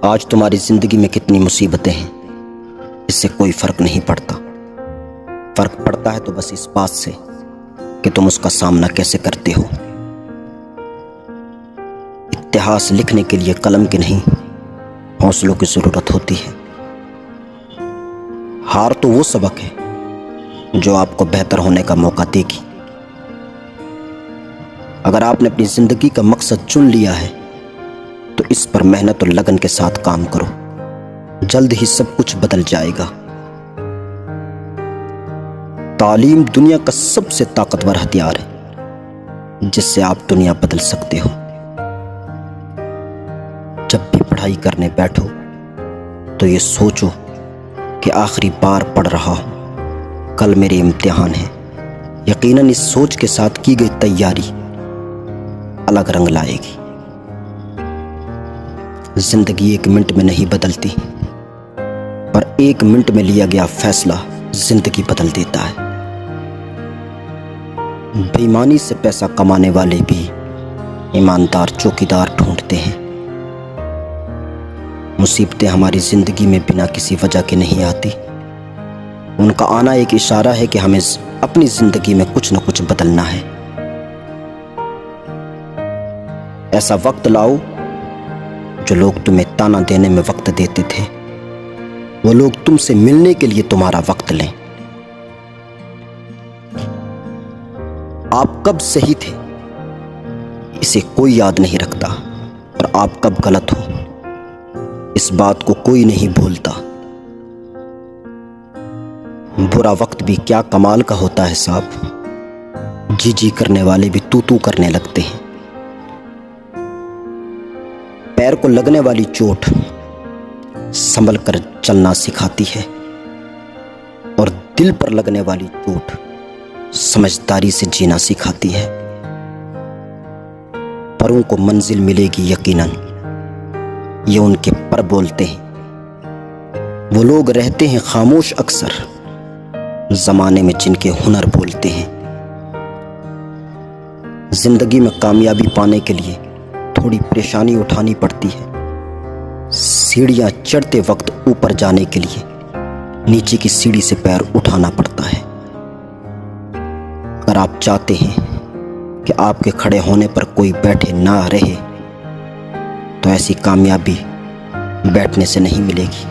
आज तुम्हारी जिंदगी में कितनी मुसीबतें हैं, इससे कोई फर्क नहीं पड़ता। फर्क पड़ता है तो बस इस बात से कि तुम उसका सामना कैसे करते हो। इतिहास लिखने के लिए कलम की नहीं, हौसलों की जरूरत होती है। हार तो वो सबक है जो आपको बेहतर होने का मौका देगी। अगर आपने अपनी जिंदगी का मकसद चुन लिया है तो इस पर मेहनत और लगन के साथ काम करो। जल्द ही सब कुछ बदल जाएगा। तालीम दुनिया का सबसे ताकतवर हथियार है जिससे आप दुनिया बदल सकते हो। जब भी पढ़ाई करने बैठो तो ये सोचो कि आखिरी बार पढ़ रहा हूं, कल मेरे इम्तिहान है। यकीनन इस सोच के साथ की गई तैयारी अलग रंग लाएगी। जिंदगी एक मिनट में नहीं बदलती, पर एक मिनट में लिया गया फैसला जिंदगी बदल देता है। बेईमानी से पैसा कमाने वाले भी ईमानदार चौकीदार ढूंढते हैं। मुसीबतें हमारी जिंदगी में बिना किसी वजह के नहीं आती। उनका आना एक इशारा है कि हमें अपनी जिंदगी में कुछ न कुछ बदलना है। ऐसा वक्त लाओ जो लोग तुम्हें ताना देने में वक्त देते थे, वो लोग तुमसे मिलने के लिए तुम्हारा वक्त लें। आप कब सही थे इसे कोई याद नहीं रखता, और आप कब गलत हो इस बात को कोई नहीं भूलता। बुरा वक्त भी क्या कमाल का होता है साहब। जी जी करने वाले भी तू तू करने लगते हैं। पैर को लगने वाली चोट संभल कर चलना सिखाती है, और दिल पर लगने वाली चोट समझदारी से जीना सिखाती है। परों को मंजिल मिलेगी यकीनन, ये उनके पर बोलते हैं। वो लोग रहते हैं खामोश अक्सर जमाने में जिनके हुनर बोलते हैं। जिंदगी में कामयाबी पाने के लिए थोड़ी परेशानी उठानी पड़ती है। सीढ़ियां चढ़ते वक्त ऊपर जाने के लिए नीचे की सीढ़ी से पैर उठाना पड़ता है। अगर आप चाहते हैं कि आपके खड़े होने पर कोई बैठे ना रहे तो ऐसी कामयाबी बैठने से नहीं मिलेगी।